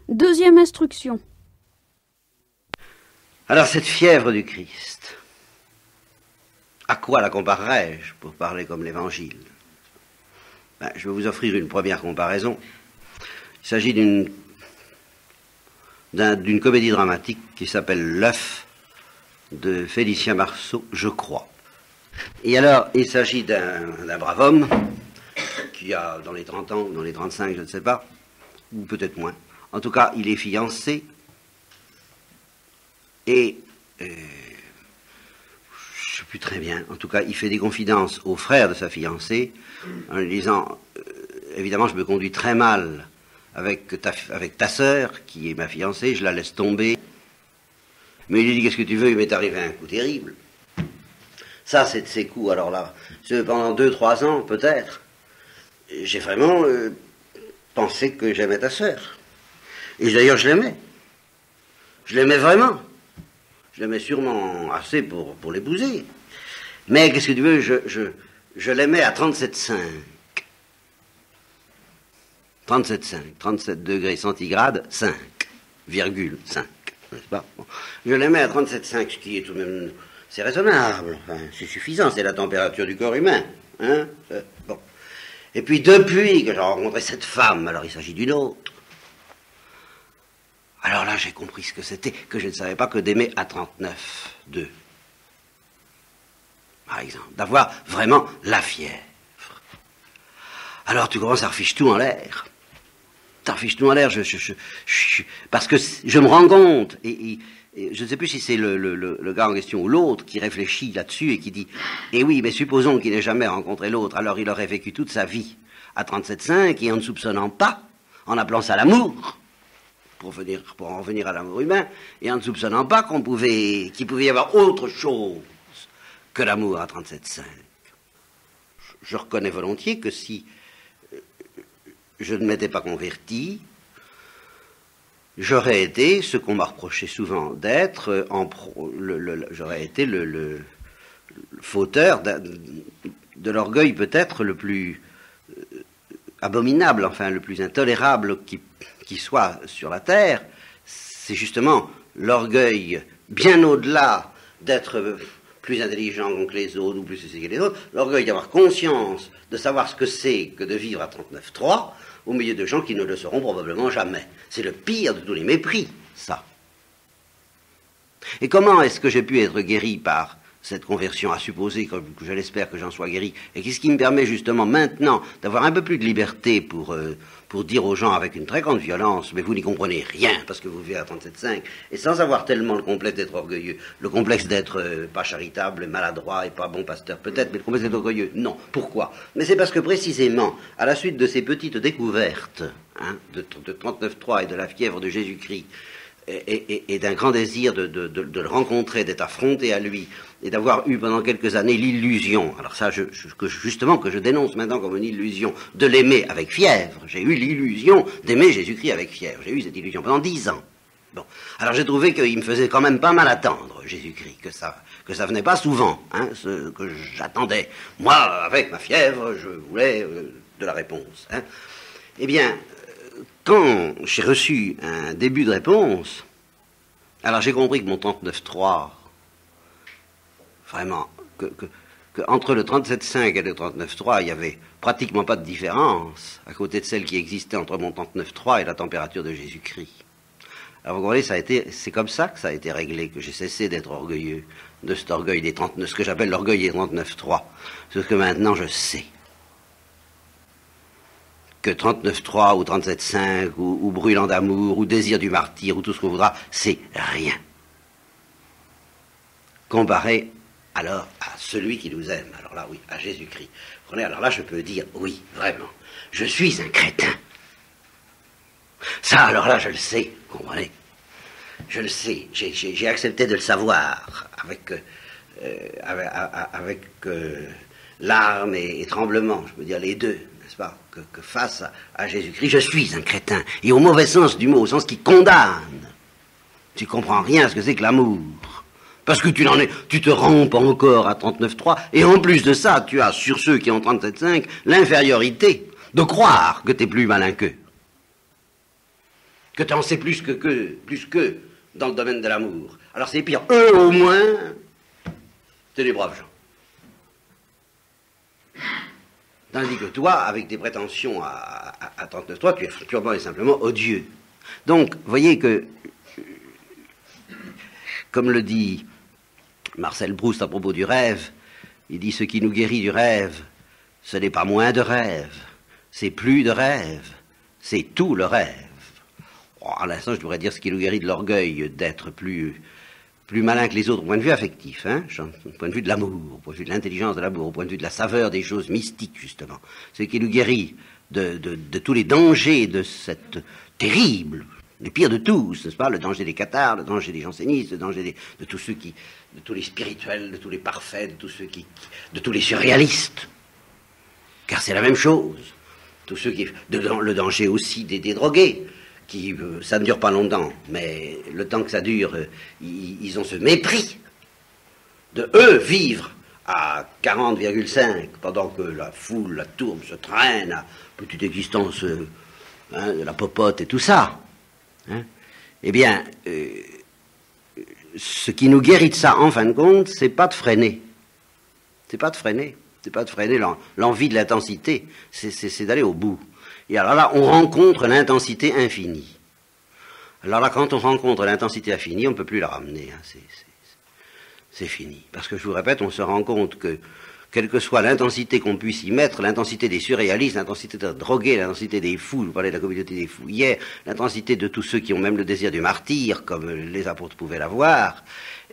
Deuxième instruction. Alors cette fièvre du Christ, à quoi la comparerais-je pour parler comme l'Évangile? Je vais vous offrir une première comparaison. Il s'agit d'une comédie dramatique qui s'appelle L'œuf de Félicien Marceau, je crois. Et alors, il s'agit d'un brave homme qui a dans les 30 ans, ou dans les 35, je ne sais pas, ou peut-être moins. En tout cas, il est fiancé et je ne sais plus très bien. En tout cas, il fait des confidences au frère de sa fiancée en lui disant évidemment, je me conduis très mal avec ta sœur, qui est ma fiancée, je la laisse tomber. Mais il lui dit, qu'est-ce que tu veux? Il m'est arrivé un coup terrible. Ça, c'est de ces coups, alors là, pendant 2-3 ans, peut-être, j'ai vraiment pensé que j'aimais ta sœur. Et d'ailleurs, je l'aimais. Je l'aimais vraiment. Je l'aimais sûrement assez pour l'épouser. Mais, qu'est-ce que tu veux, je l'aimais à 37,5. 37,5, 37 degrés centigrades, 5,5, n'est-ce pas? Bon. Je l'aimais à 37,5, ce qui est tout de même, c'est raisonnable, enfin, c'est suffisant, c'est la température du corps humain, hein? Bon. Et puis depuis que j'ai rencontré cette femme, alors il s'agit d'une autre. Alors là, j'ai compris ce que c'était, que je ne savais pas que d'aimer à 39,2. Par exemple, d'avoir vraiment la fièvre. Alors tu commences à reficher tout en l'air. T'affiches tout en l'air, parce que je me rends compte, et je ne sais plus si c'est le gars en question ou l'autre qui réfléchit là-dessus et qui dit, eh oui, mais supposons qu'il n'ait jamais rencontré l'autre, alors il aurait vécu toute sa vie à 37,5 et en ne soupçonnant pas, en appelant ça l'amour, pour en venir à l'amour humain, et en ne soupçonnant pas qu'il pouvait y avoir autre chose que l'amour à 37,5. Je reconnais volontiers que si je ne m'étais pas converti, j'aurais été ce qu'on m'a reproché souvent d'être, j'aurais été le fauteur de l'orgueil peut-être le plus abominable, enfin le plus intolérable qui soit sur la terre. C'est justement l'orgueil bien au-delà d'être plus intelligent que les autres ou plus ceci que les autres, l'orgueil d'avoir conscience de savoir ce que c'est que de vivre à 39,3 au milieu de gens qui ne le sauront probablement jamais. C'est le pire de tous les mépris, ça. Et comment est-ce que j'ai pu être guéri par cette conversion, à supposer que je l'espère que j'en sois guéri, et qu'est-ce qui me permet justement maintenant d'avoir un peu plus de liberté pour dire aux gens avec une très grande violence, mais vous n'y comprenez rien parce que vous vivez à 37,5, et sans avoir tellement le complexe d'être orgueilleux, le complexe d'être pas charitable, maladroit et pas bon pasteur peut-être, mais le complexe d'être orgueilleux, non. Pourquoi? Mais c'est parce que précisément, à la suite de ces petites découvertes, de 39,3 et de la fièvre de Jésus-Christ, et d'un grand désir de le rencontrer, d'être affronté à lui, et d'avoir eu pendant quelques années l'illusion, alors ça justement que je dénonce maintenant comme une illusion, de l'aimer avec fièvre. J'ai eu l'illusion d'aimer Jésus-Christ avec fièvre. J'ai eu cette illusion pendant 10 ans. Bon, alors j'ai trouvé qu'il me faisait quand même pas mal attendre, Jésus-Christ, que ça venait pas souvent, ce que j'attendais. Moi, avec ma fièvre, je voulais de la réponse. Eh bien, quand j'ai reçu un début de réponse, alors j'ai compris que mon 39,3, vraiment, que entre le 37,5 et le 39,3, il n'y avait pratiquement pas de différence à côté de celle qui existait entre mon 39,3 et la température de Jésus-Christ. Alors vous comprenez, c'est comme ça que ça a été réglé, que j'ai cessé d'être orgueilleux, de cet orgueil des 39, ce que j'appelle l'orgueil des 39,3. Ce que maintenant je sais. Que 39,3 ou 37,5 ou brûlant d'amour ou désir du martyr ou tout ce qu'on voudra, c'est rien. Comparé alors à celui qui nous aime, alors là oui, à Jésus-Christ. Vous comprenez, alors là je peux dire, oui, vraiment, je suis un crétin. Ça alors là je le sais, vous comprenez. Je le sais, j'ai accepté de le savoir avec larmes et tremblements, je peux dire les deux. N'est-ce pas, que face à Jésus-Christ, je suis un crétin, et au mauvais sens du mot, au sens qui condamne. Tu comprends rien à ce que c'est que l'amour, parce que tu te rends pas encore à 39,3, et en plus de ça, tu as sur ceux qui ont 37,5 l'infériorité de croire que tu es plus malin qu'eux. que tu en sais plus que dans le domaine de l'amour. Alors c'est pire. Eux, au moins, c'est des braves gens. Tandis que toi, avec tes prétentions à 39.3, tu es purement et simplement odieux. Donc, voyez que, comme le dit Marcel Proust à propos du rêve, il dit « Ce qui nous guérit du rêve, ce n'est pas moins de rêve, c'est plus de rêve, c'est tout le rêve. » À l'instant, je pourrais dire ce qui nous guérit de l'orgueil, d'être plus malin que les autres au point de vue affectif, hein, au point de vue de l'amour, au point de vue de l'intelligence de l'amour, au point de vue de la saveur des choses mystiques, justement. Ce qui nous guérit de tous les dangers de cette terrible, les pires de tous, n'est-ce pas, le danger des cathares, le danger des jansénistes, le danger de tous ceux qui, de tous les spirituels, de tous les parfaits, de tous ceux de tous les surréalistes. Car c'est la même chose. Tous ceux qui, le danger aussi des drogués, qui, ça ne dure pas longtemps, mais le temps que ça dure, ils ont ce mépris de eux vivre à 40,5 pendant que la foule, la tourbe se traîne à petite existence de la popote et tout ça. Hein. Eh bien, ce qui nous guérit de ça, en fin de compte, c'est pas de freiner. C'est pas de freiner. C'est pas de freiner l'envie de l'intensité. C'est d'aller au bout. Et alors là, on rencontre l'intensité infinie. Alors là, quand on rencontre l'intensité infinie, on ne peut plus la ramener. Hein. C'est fini. Parce que je vous répète, on se rend compte que, quelle que soit l'intensité qu'on puisse y mettre, l'intensité des surréalistes, l'intensité des drogués, l'intensité des fous, je vous parlais de la communauté des fous hier, l'intensité de tous ceux qui ont même le désir du martyr, comme les apôtres pouvaient l'avoir,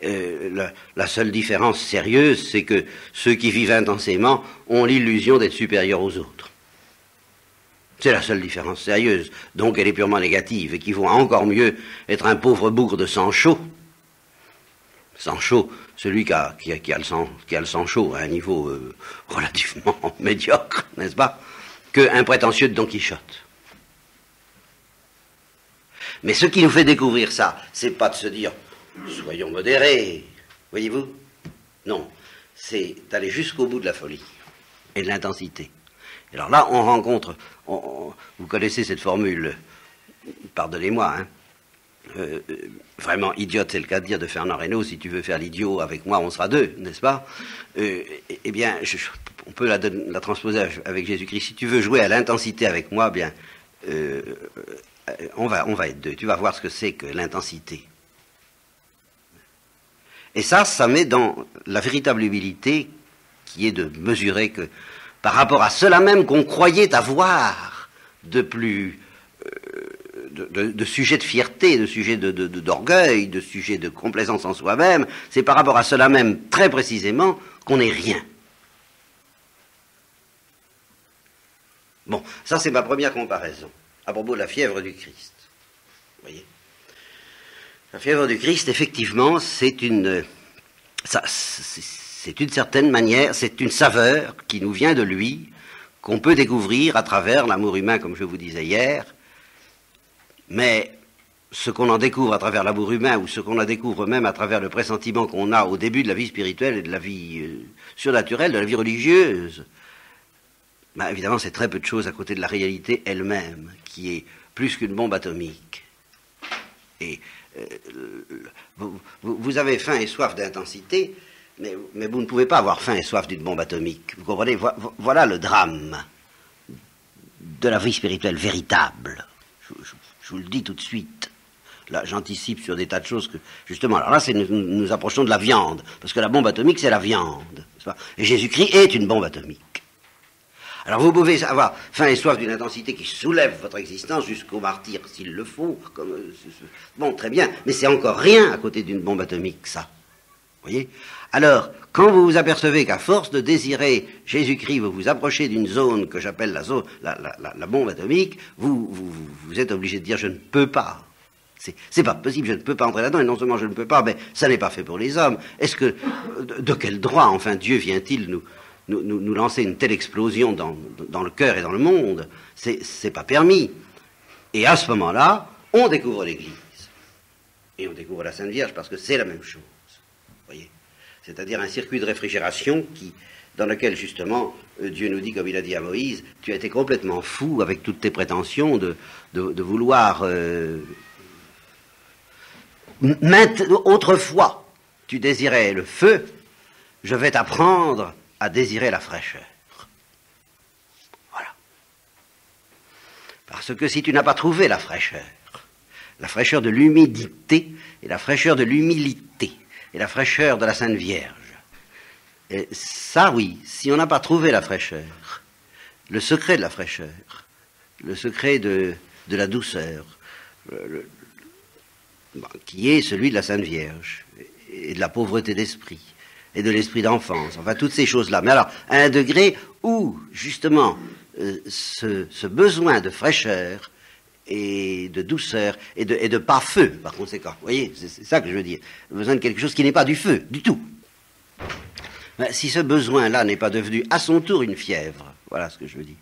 la seule différence sérieuse, c'est que ceux qui vivent intensément ont l'illusion d'être supérieurs aux autres. C'est la seule différence sérieuse. Donc elle est purement négative et qu'il vaut encore mieux être un pauvre bougre de sang chaud. Sang chaud, celui qui a le sang chaud à un niveau relativement médiocre, n'est-ce pas, qu'un prétentieux de Don Quichotte. Mais ce qui nous fait découvrir ça, c'est pas de se dire soyons modérés, voyez-vous? Non, c'est d'aller jusqu'au bout de la folie et de l'intensité. Alors là, on rencontre, vous connaissez cette formule, pardonnez-moi, hein, vraiment idiote, c'est le cas de dire de Fernand Reynaud, si tu veux faire l'idiot avec moi, on sera deux, n'est-ce pas? Eh bien, on peut la transposer avec Jésus-Christ. Si tu veux jouer à l'intensité avec moi, bien, on va être deux. Tu vas voir ce que c'est que l'intensité. Et ça met dans la véritable humilité qui est de mesurer que par rapport à cela même qu'on croyait avoir de sujets de fierté, de sujets d'orgueil, de sujets de complaisance en soi-même, c'est par rapport à cela même, très précisément, qu'on n'est rien. Bon, ça c'est ma première comparaison, à propos de la fièvre du Christ. Vous voyez ? La fièvre du Christ, effectivement, c'est une certaine manière, c'est une saveur qui nous vient de lui, qu'on peut découvrir à travers l'amour humain, comme je vous disais hier. Mais ce qu'on en découvre à travers l'amour humain, ou ce qu'on en découvre même à travers le pressentiment qu'on a au début de la vie spirituelle et de la vie surnaturelle, de la vie religieuse, ben évidemment c'est très peu de choses à côté de la réalité elle-même, qui est plus qu'une bombe atomique. Et vous avez faim et soif d'intensité, mais vous ne pouvez pas avoir faim et soif d'une bombe atomique. Vous comprenez? Voilà le drame de la vie spirituelle véritable. Je vous le dis tout de suite. Là, j'anticipe sur des tas de choses que, justement, alors là, nous approchons de la viande, parce que la bombe atomique, c'est la viande. Et Jésus-Christ est une bombe atomique. Alors vous pouvez avoir faim et soif d'une intensité qui soulève votre existence jusqu'au martyr, s'il le faut. Bon, très bien, mais c'est encore rien à côté d'une bombe atomique, ça. Vous voyez? Alors, quand vous vous apercevez qu'à force de désirer Jésus-Christ, vous vous approchez d'une zone que j'appelle la bombe atomique, vous êtes obligé de dire « je ne peux pas ». C'est pas possible, je ne peux pas entrer là-dedans, et non seulement je ne peux pas, mais ça n'est pas fait pour les hommes. Est-ce que, de quel droit, enfin, Dieu vient-il nous lancer une telle explosion dans le cœur et dans le monde? C'est pas permis. Et à ce moment-là, on découvre l'Église. Et on découvre la Sainte Vierge, parce que c'est la même chose. Voyez, c'est-à-dire un circuit de réfrigération dans lequel, justement, Dieu nous dit, comme il a dit à Moïse, tu as été complètement fou avec toutes tes prétentions de vouloir... autrefois, tu désirais le feu, je vais t'apprendre à désirer la fraîcheur. Voilà. Parce que si tu n'as pas trouvé la fraîcheur de l'humidité et la fraîcheur de l'humilité et la fraîcheur de la Sainte Vierge, et ça oui, si on n'a pas trouvé la fraîcheur, le secret de la fraîcheur, le secret de la douceur, qui est celui de la Sainte Vierge, et de la pauvreté d'esprit, et de l'esprit d'enfance, enfin toutes ces choses-là. Mais alors, à un degré où, justement, ce besoin de fraîcheur et de douceur et de pas feu, par conséquent, vous voyez, c'est ça que je veux dire, le besoin de quelque chose qui n'est pas du feu, du tout. Mais si ce besoin-là n'est pas devenu à son tour une fièvre, voilà ce que je veux dire.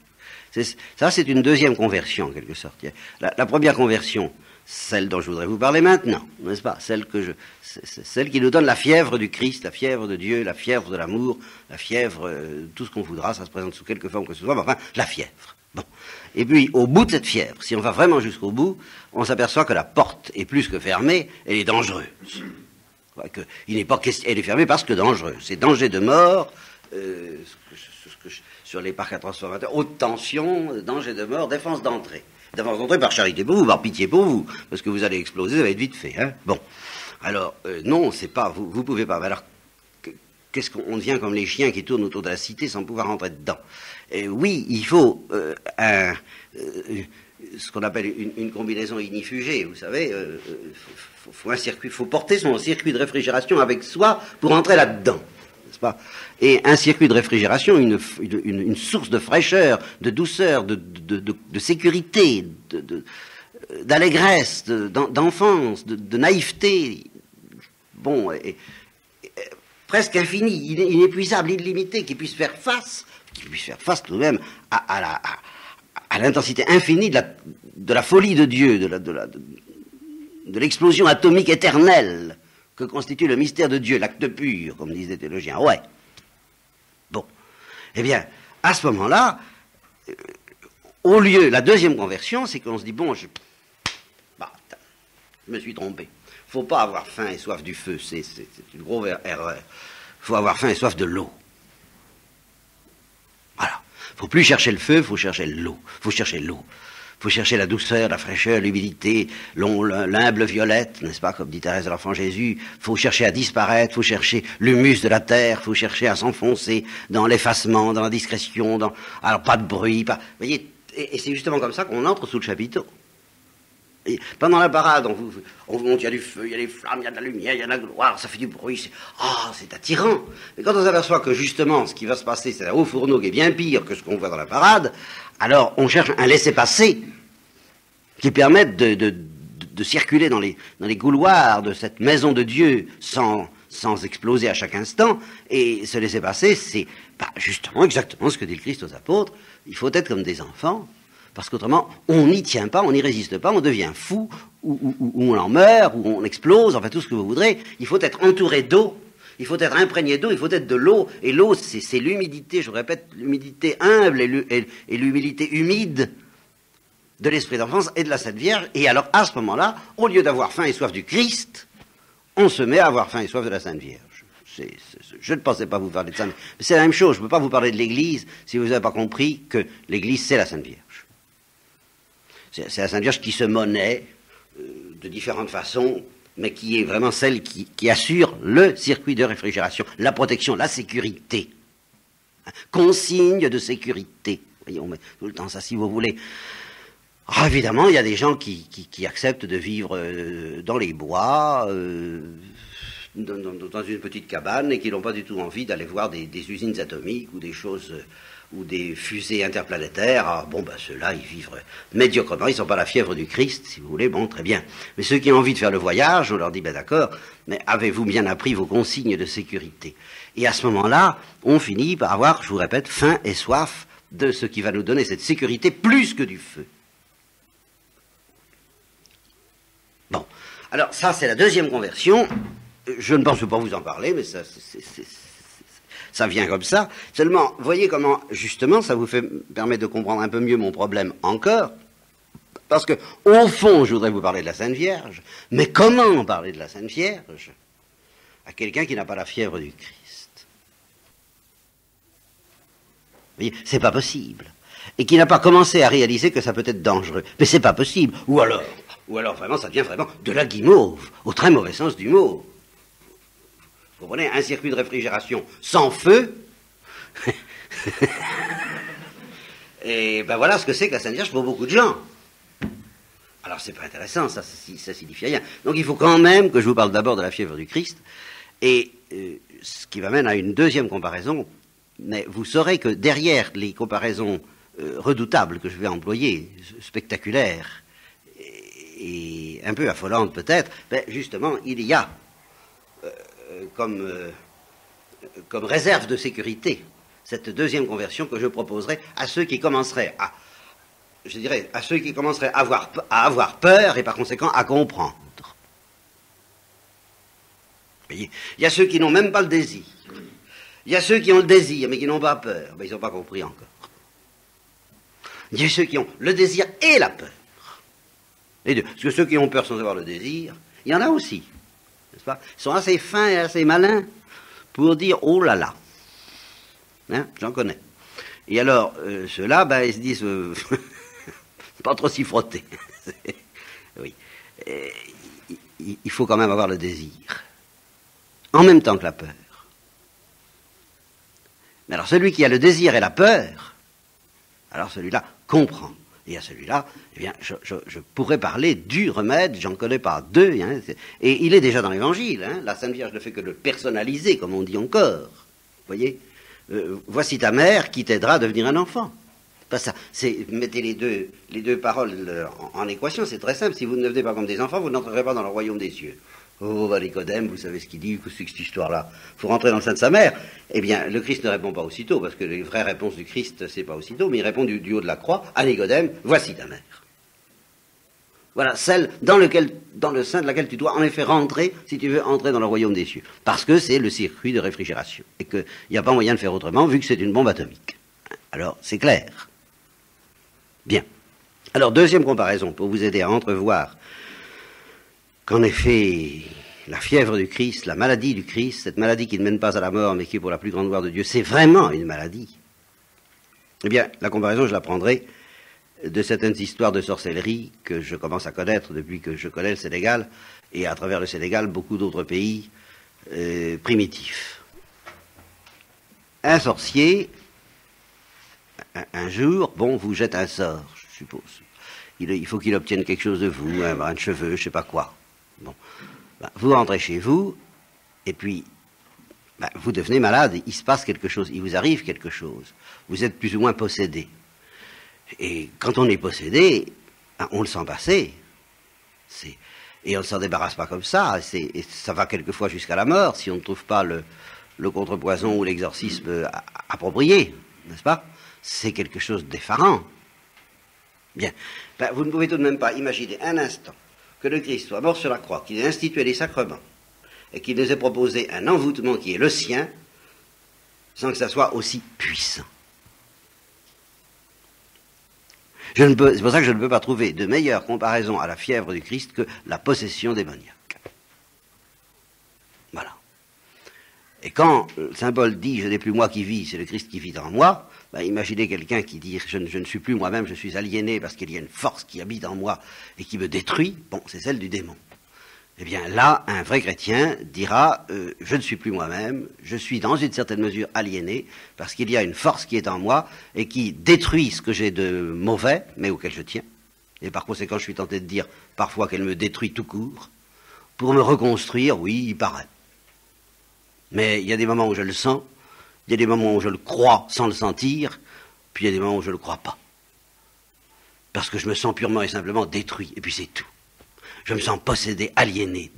Ça, c'est une deuxième conversion, en quelque sorte. La première conversion, celle dont je voudrais vous parler maintenant, n'est-ce pas? Celle qui nous donne la fièvre du Christ, la fièvre de Dieu, la fièvre de l'amour, la fièvre, tout ce qu'on voudra, ça se présente sous quelque forme que ce soit, mais enfin, la fièvre. Bon. Et puis, au bout de cette fièvre, si on va vraiment jusqu'au bout, on s'aperçoit que la porte est plus que fermée, elle est dangereuse. Il n'est pas question, elle est fermée parce que dangereuse. C'est danger de mort, sur les parcs à transformateurs, haute tension, danger de mort, défense d'entrée. Défense d'entrée par charité pour vous, par pitié pour vous, parce que vous allez exploser, ça va être vite fait. Hein. Bon, alors, non, c'est pas, vous pouvez pas. Mais alors, qu'est-ce qu'on devient comme les chiens qui tournent autour de la cité sans pouvoir rentrer dedans? Et oui, il faut ce qu'on appelle une combinaison ignifugée, vous savez, faut porter son circuit de réfrigération avec soi pour entrer là-dedans, n'est-ce pas? Et un circuit de réfrigération, une source de fraîcheur, de douceur, de sécurité, d'allégresse, d'enfance, de naïveté, bon, presque infini, inépuisable, illimité, qui puisse faire face tout de même à l'intensité infinie de la folie de Dieu, de l'explosion atomique éternelle que constitue le mystère de Dieu, l'acte pur, comme disent les théologiens. Ouais. Bon. Eh bien, à ce moment-là, au lieu, la deuxième conversion, c'est qu'on se dit, bon, je me suis trompé. Il ne faut pas avoir faim et soif du feu, c'est une grosse erreur. Il faut avoir faim et soif de l'eau. Voilà. Il ne faut plus chercher le feu, il faut chercher l'eau. Il faut chercher l'eau. Il faut chercher la douceur, la fraîcheur, l'humilité, l'humble violette, n'est-ce pas, comme dit Thérèse de l'Enfant Jésus. Il faut chercher à disparaître, il faut chercher l'humus de la terre, il faut chercher à s'enfoncer dans l'effacement, dans la discrétion, alors pas de bruit, pas... Vous voyez, et c'est justement comme ça qu'on entre sous le chapiteau. Et pendant la parade, on monte, il y a du feu, il y a des flammes, il y a de la lumière, il y a de la gloire, ça fait du bruit, c'est attirant. Mais quand on s'aperçoit que justement, ce qui va se passer, c'est un haut fourneau qui est bien pire que ce qu'on voit dans la parade, alors on cherche un laissez-passer qui permette de circuler dans les couloirs de cette maison de Dieu sans exploser à chaque instant. Et ce laissez-passer, c'est justement exactement ce que dit le Christ aux apôtres. Il faut être comme des enfants. Parce qu'autrement, on n'y tient pas, on n'y résiste pas, on devient fou, ou on en meurt, ou on explose, enfin tout ce que vous voudrez. Il faut être entouré d'eau, il faut être imprégné d'eau, il faut être de l'eau. Et l'eau, c'est l'humidité, je répète, l'humidité humble et l'humilité humide de l'esprit d'enfance et de la Sainte Vierge. Et alors, à ce moment-là, au lieu d'avoir faim et soif du Christ, on se met à avoir faim et soif de la Sainte Vierge. Je ne pensais pas vous parler de ça, mais c'est la même chose. Je ne peux pas vous parler de l'Église si vous n'avez pas compris que l'Église, c'est la Sainte Vierge. C'est la Sainte Vierge qui se monnaie de différentes façons, mais qui est vraiment celle qui assure le circuit de réfrigération, la protection, la sécurité. Consigne de sécurité. Voyez, on met tout le temps ça, si vous voulez. Ah, évidemment, il y a des gens qui acceptent de vivre dans les bois, dans une petite cabane, et qui n'ont pas du tout envie d'aller voir des usines atomiques ou des choses... ou des fusées interplanétaires. Alors, bon, ceux-là, ils vivent médiocrement, ils ne sont pas la fièvre du Christ, si vous voulez, bon, très bien. Mais ceux qui ont envie de faire le voyage, on leur dit, d'accord, mais avez-vous bien appris vos consignes de sécurité? Et à ce moment-là, on finit par avoir, je vous répète, faim et soif de ce qui va nous donner cette sécurité plus que du feu. Bon, alors ça, c'est la deuxième conversion. Je ne pense pas vous en parler, mais ça, ça vient comme ça. Seulement, voyez comment, justement, ça vous permet de comprendre un peu mieux mon problème encore. Parce que, au fond, je voudrais vous parler de la Sainte Vierge. Mais comment parler de la Sainte Vierge à quelqu'un qui n'a pas la fièvre du Christ? Vous voyez, c'est pas possible. Et qui n'a pas commencé à réaliser que ça peut être dangereux. Mais c'est pas possible. Ou alors vraiment, ça devient vraiment de la guimauve, au très mauvais sens du mot. Vous comprenez, un circuit de réfrigération sans feu. Et ben voilà ce que c'est que la Sainte Vierge pour beaucoup de gens. Alors c'est pas intéressant, ça signifie rien. Donc il faut quand même que je vous parle d'abord de la fièvre du Christ, et ce qui m'amène à une deuxième comparaison. Mais vous saurez que derrière les comparaisons redoutables que je vais employer, spectaculaires et un peu affolantes peut-être, ben justement il y a comme réserve de sécurité cette deuxième conversion que je proposerai à ceux qui commenceraient à avoir peur et par conséquent à comprendre. Vous voyez, il y a ceux qui n'ont même pas le désir. Il y a ceux qui ont le désir mais qui n'ont pas peur. Ben, ils n'ont pas compris encore. Il y a ceux qui ont le désir et la peur. Les deux. Parce que ceux qui ont peur sans avoir le désir, il y en a aussi. N'est-ce pas? Ils sont assez fins et assez malins pour dire « oh là là ». Hein, j'en connais. Et alors, ceux-là, ben, ils se disent pas trop s'y frotter. Oui. Il faut quand même avoir le désir. En même temps que la peur. Mais alors, celui qui a le désir et la peur, alors celui-là comprend. Et à celui-là, eh bien, je pourrais parler du remède, j'en connais pas deux, hein, et il est déjà dans l'Évangile. Hein, la Sainte Vierge ne fait que le personnaliser, comme on dit encore. Vous voyez, voici ta mère qui t'aidera à devenir un enfant. Pas ça. Mettez les deux paroles en équation, c'est très simple. Si vous ne devenez pas comme des enfants, vous n'entrerez pas dans le royaume des cieux. Oh, Nicodème, vous savez ce qu'il dit, que c'est que cette histoire-là. Il faut rentrer dans le sein de sa mère. Eh bien, le Christ ne répond pas aussitôt, parce que les vraies réponses du Christ, c'est pas aussitôt, mais il répond du haut de la croix à Nicodème, voici ta mère. Voilà, celle dans le sein de laquelle tu dois en effet rentrer, si tu veux entrer dans le royaume des cieux. Parce que c'est le circuit de réfrigération. Et qu'il n'y a pas moyen de faire autrement, vu que c'est une bombe atomique. Alors, c'est clair. Bien. Alors, deuxième comparaison, pour vous aider à entrevoir qu'en effet, la fièvre du Christ, la maladie du Christ, cette maladie qui ne mène pas à la mort, mais qui est pour la plus grande gloire de Dieu, c'est vraiment une maladie. Eh bien, la comparaison, je la prendrai de certaines histoires de sorcellerie que je commence à connaître depuis que je connais le Sénégal, et à travers le Sénégal, beaucoup d'autres pays primitifs. Un sorcier, un jour, vous jette un sort, je suppose. Il faut qu'il obtienne quelque chose de vous, un brin de cheveux, je ne sais pas quoi. Bon. Vous rentrez chez vous, et puis, vous devenez malade, il se passe quelque chose, il vous arrive quelque chose. Vous êtes plus ou moins possédé. Et quand on est possédé, on le sent passer. Et on ne s'en débarrasse pas comme ça. Et ça va quelquefois jusqu'à la mort, si on ne trouve pas le contrepoison ou l'exorcisme approprié, n'est-ce pas? C'est quelque chose d'effarant. Bien. Vous ne pouvez tout de même pas imaginer un instant que le Christ soit mort sur la croix, qu'il ait institué les sacrements, et qu'il nous ait proposé un envoûtement qui est le sien, sans que ça soit aussi puissant. C'est pour ça que je ne peux pas trouver de meilleure comparaison à la fièvre du Christ que la possession démoniaque. Voilà. Et quand saint Paul dit « je n'ai plus moi qui vis, c'est le Christ qui vit en moi », imaginez quelqu'un qui dit je ne suis plus moi-même, je suis aliéné parce qu'il y a une force qui habite en moi et qui me détruit, c'est celle du démon. Eh bien là, un vrai chrétien dira je ne suis plus moi-même, je suis dans une certaine mesure aliéné parce qu'il y a une force qui est en moi et qui détruit ce que j'ai de mauvais, mais auquel je tiens. Et par conséquent, je suis tenté de dire parfois qu'elle me détruit tout court. Pour me reconstruire, oui, il paraît. Mais il y a des moments où je le sens, il y a des moments où je le crois sans le sentir, puis il y a des moments où je ne le crois pas. Parce que je me sens purement et simplement détruit, et puis c'est tout. Je me sens possédé, aliéné,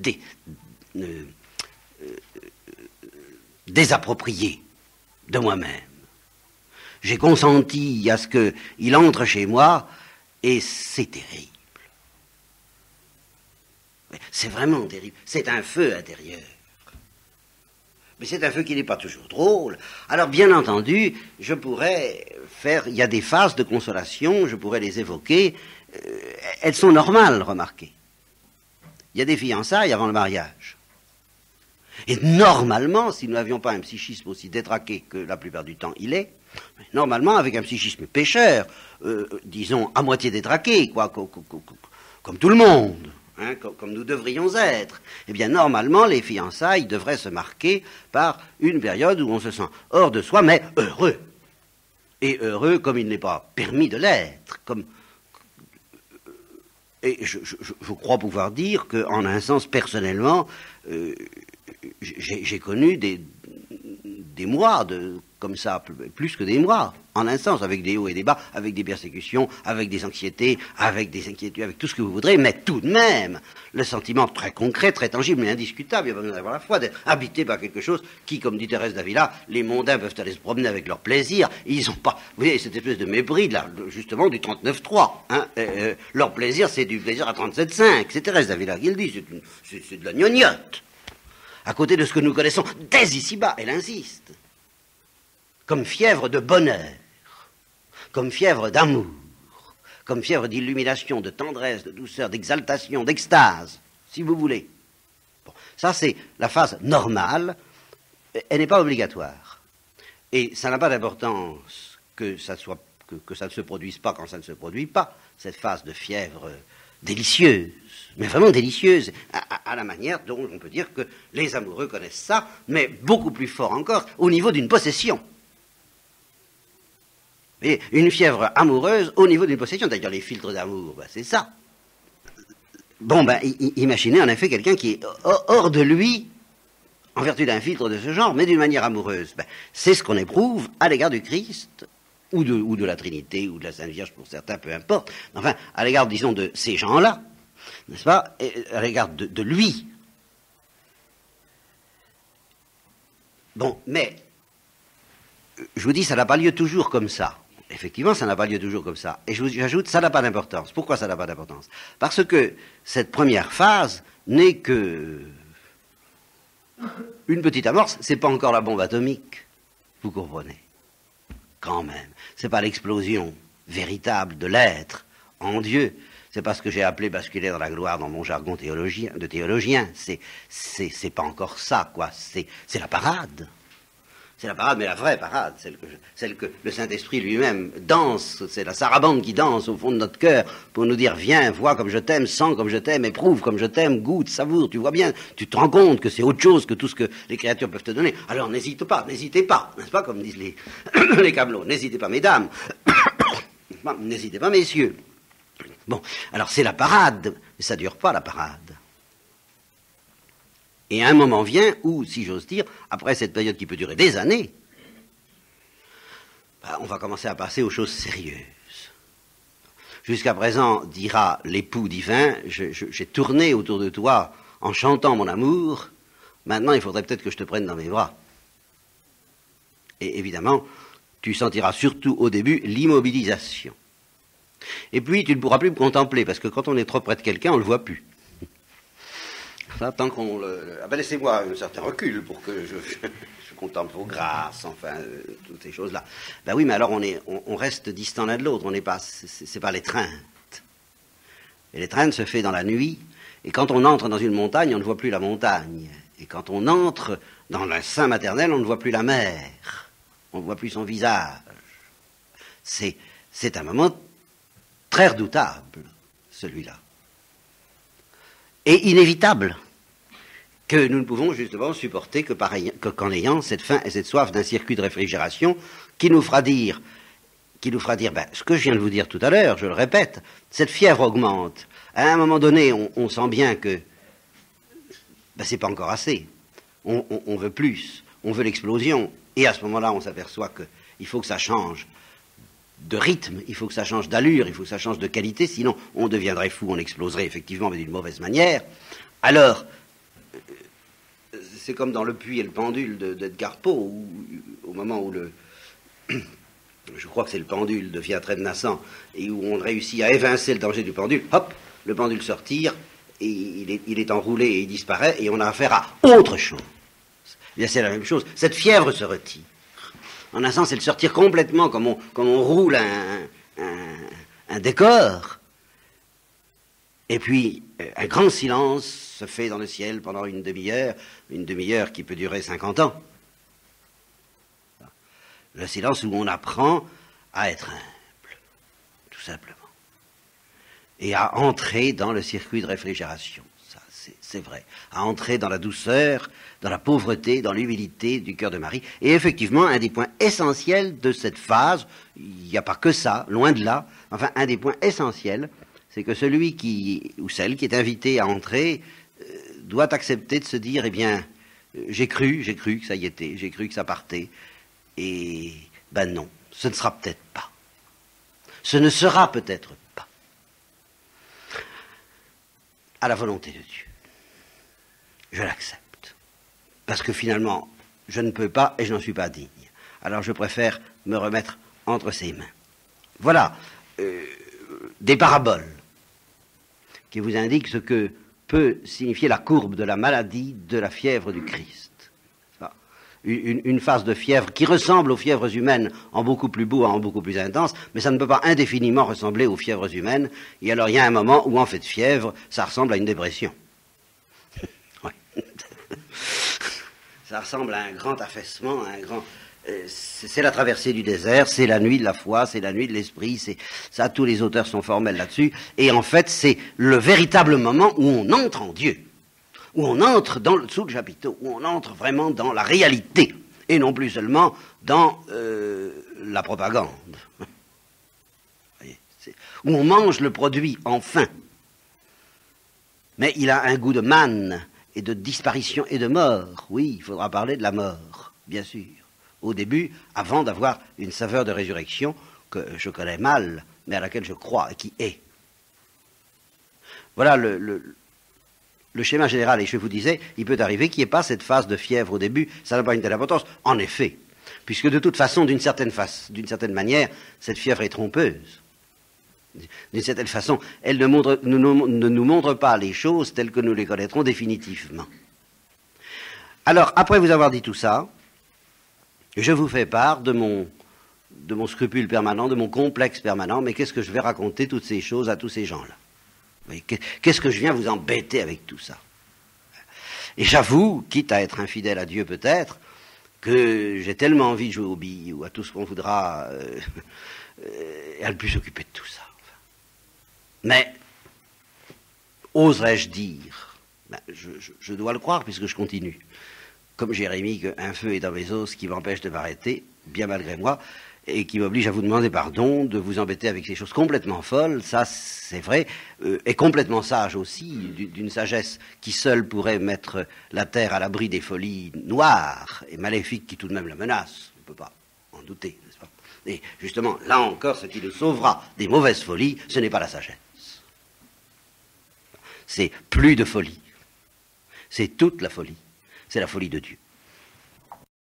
désapproprié de moi-même. J'ai consenti à ce qu'il entre chez moi, et c'est terrible. C'est vraiment terrible. C'est un feu intérieur. Mais c'est un feu qui n'est pas toujours drôle. Alors, bien entendu, je pourrais faire... Il y a des phases de consolation, je pourrais les évoquer. Elles sont normales, remarquez. Il y a des fiançailles avant le mariage. Et normalement, si nous n'avions pas un psychisme aussi détraqué que la plupart du temps il est, normalement, avec un psychisme pécheur, disons, à moitié détraqué, quoi, comme tout le monde, hein, comme nous devrions être, eh bien, normalement, les fiançailles devraient se marquer par une période où on se sent hors de soi, mais heureux. Et heureux comme il n'est pas permis de l'être, comme... Et je crois pouvoir dire qu'en un sens, personnellement, j'ai connu des mois comme ça, plus que des mois, en un sens, avec des hauts et des bas, avec des persécutions, avec des anxiétés, avec des inquiétudes, avec tout ce que vous voudrez, mais tout de même, le sentiment très concret, très tangible, mais indiscutable, il n'y a pas besoin d'avoir la foi, d'être habité par quelque chose qui, comme dit Thérèse d'Avila, les mondains peuvent aller se promener avec leur plaisir, ils n'ont pas, vous voyez, cette espèce de mépris, là, justement, du 39.3, hein, leur plaisir, c'est du plaisir à 37.5, c'est Thérèse d'Avila qui le dit, c'est de la gnognotte, à côté de ce que nous connaissons dès ici-bas, elle insiste. Comme fièvre de bonheur, comme fièvre d'amour, comme fièvre d'illumination, de tendresse, de douceur, d'exaltation, d'extase, si vous voulez. Bon, ça, c'est la phase normale, elle n'est pas obligatoire. Et ça n'a pas d'importance que ça ne se produise pas quand ça ne se produit pas, cette phase de fièvre délicieuse, mais vraiment délicieuse, à la manière dont on peut dire que les amoureux connaissent ça, mais beaucoup plus fort encore, au niveau d'une possession. Et une fièvre amoureuse au niveau d'une possession. D'ailleurs, les filtres d'amour, ben, c'est ça. Bon, ben, imaginez en effet quelqu'un qui est hors de lui, en vertu d'un filtre de ce genre, mais d'une manière amoureuse. Ben, c'est ce qu'on éprouve à l'égard du Christ, ou de la Trinité, ou de la Sainte Vierge pour certains, peu importe. Enfin, à l'égard, disons, de ces gens-là, n'est-ce pas, et à l'égard de lui. Bon, mais, je vous dis, ça n'a pas lieu toujours comme ça. Effectivement, ça n'a pas lieu toujours comme ça. Et j'ajoute, ça n'a pas d'importance. Pourquoi ça n'a pas d'importance? Parce que cette première phase n'est que une petite amorce, c'est pas encore la bombe atomique. Vous comprenez? Quand même. C'est pas l'explosion véritable de l'être en Dieu. C'est pas ce que j'ai appelé basculer dans la gloire dans mon jargon de théologien. C'est pas encore ça, quoi. C'est la parade. C'est la parade, mais la vraie parade, celle que le Saint-Esprit lui-même danse, c'est la sarabande qui danse au fond de notre cœur pour nous dire, viens, vois comme je t'aime, sens comme je t'aime, éprouve comme je t'aime, goûte, savoure, tu vois bien, tu te rends compte que c'est autre chose que tout ce que les créatures peuvent te donner. Alors n'hésitez pas, n'est-ce pas, comme disent les camelots, n'hésitez pas, mesdames, n'hésitez pas, messieurs. Bon, alors c'est la parade, mais ça dure pas la parade. Et un moment vient où, si j'ose dire, après cette période qui peut durer des années, ben, on va commencer à passer aux choses sérieuses. Jusqu'à présent, dira l'époux divin, j'ai tourné autour de toi en chantant mon amour, maintenant il faudrait peut-être que je te prenne dans mes bras. Et évidemment, tu sentiras surtout au début l'immobilisation. Et puis tu ne pourras plus me contempler, parce que quand on est trop près de quelqu'un, on ne le voit plus. Ça, tant qu'on le... Ah ben laissez-moi un certain recul pour que je contemple vos grâces, enfin, toutes ces choses-là. Ben oui, mais alors on reste distant l'un de l'autre, on n'est pas, c'est pas l'étreinte. Et l'étreinte se fait dans la nuit, et quand on entre dans une montagne, on ne voit plus la montagne. Et quand on entre dans le sein maternel, on ne voit plus la mère. On ne voit plus son visage. C'est un moment très redoutable, celui-là. Et inévitable, que nous ne pouvons justement supporter qu'en ayant cette faim et cette soif d'un circuit de réfrigération qui nous fera dire, ben, ce que je viens de vous dire tout à l'heure, je le répète, cette fièvre augmente. À un moment donné, on sent bien que ben, c'est pas encore assez. On veut plus, on veut l'explosion, et à ce moment-là, on s'aperçoit qu'il faut que ça change de rythme, il faut que ça change d'allure, il faut que ça change de qualité, sinon on deviendrait fou, on exploserait effectivement, mais d'une mauvaise manière. Alors, c'est comme dans Le Puits et le pendule d'Edgar Poe, au moment où je crois que c'est le pendule de Viatret de Nassan, et où on réussit à évincer le danger du pendule, hop, le pendule sortir, et il est enroulé et il disparaît, et on a affaire à autre chose. Eh bien, c'est la même chose. Cette fièvre se retire. En un sens, c'est de sortir complètement comme on roule un décor. Et puis, un grand silence se fait dans le ciel pendant une demi-heure qui peut durer 50 ans. Le silence où on apprend à être humble, tout simplement. Et à entrer dans le circuit de réfrigération. Ça, c'est vrai. À entrer dans la douceur, dans la pauvreté, dans l'humilité du cœur de Marie. Et effectivement, un des points essentiels de cette phase, il n'y a pas que ça, loin de là, enfin, un des points essentiels, c'est que celui ou celle qui est invité à entrer doit accepter de se dire, eh bien, j'ai cru que ça y était, j'ai cru que ça partait, et ben non, ce ne sera peut-être pas. Ce ne sera peut-être pas. À la volonté de Dieu. Je l'accepte. Parce que finalement, je ne peux pas et je n'en suis pas digne. Alors je préfère me remettre entre ses mains. Voilà des paraboles qui vous indiquent ce que peut signifier la courbe de la maladie de la fièvre du Christ. Une phase de fièvre qui ressemble aux fièvres humaines en beaucoup plus beau, en beaucoup plus intense, mais ça ne peut pas indéfiniment ressembler aux fièvres humaines. Et alors il y a un moment où en fait fièvre, ça ressemble à une dépression. Ouais. Ça ressemble à un grand affaissement, à un grand... c'est la traversée du désert, c'est la nuit de la foi, c'est la nuit de l'esprit, ça, tous les auteurs sont formels là-dessus. Et en fait, c'est le véritable moment où on entre en Dieu. Où on entre sous le chapiteau, où on entre vraiment dans la réalité, et non plus seulement dans la propagande. Voyez, où on mange le produit, enfin. Mais il a un goût de manne, et de disparition et de mort. Oui, il faudra parler de la mort, bien sûr. Au début, avant d'avoir une saveur de résurrection que je connais mal, mais à laquelle je crois, et qui est. Voilà le schéma général, et je vous disais, il peut arriver qu'il n'y ait pas cette phase de fièvre au début, ça n'a pas une telle importance. En effet, puisque de toute façon, d'une certaine manière, cette fièvre est trompeuse. D'une certaine façon, elle ne nous montre pas les choses telles que nous les connaîtrons définitivement. Alors, après vous avoir dit tout ça, je vous fais part de mon scrupule permanent, de mon complexe permanent, mais qu'est-ce que je vais raconter toutes ces choses à tous ces gens-là? Qu'est-ce que je viens vous embêter avec tout ça? Et j'avoue, quitte à être infidèle à Dieu peut-être, que j'ai tellement envie de jouer aux billes ou à tout ce qu'on voudra, à ne plus s'occuper de tout ça. Mais, oserais-je dire, je dois le croire puisque je continue, comme Jérémie, qu'un feu est dans mes os qui m'empêche de m'arrêter, bien malgré moi, et qui m'oblige à vous demander pardon, de vous embêter avec ces choses complètement folles, ça c'est vrai, et complètement sage aussi, d'une sagesse qui seule pourrait mettre la terre à l'abri des folies noires et maléfiques qui tout de même la menacent, on ne peut pas en douter, n'est-ce pas? Et justement, là encore, ce qui nous sauvera des mauvaises folies, ce n'est pas la sagesse. C'est plus de folie, c'est toute la folie, c'est la folie de Dieu.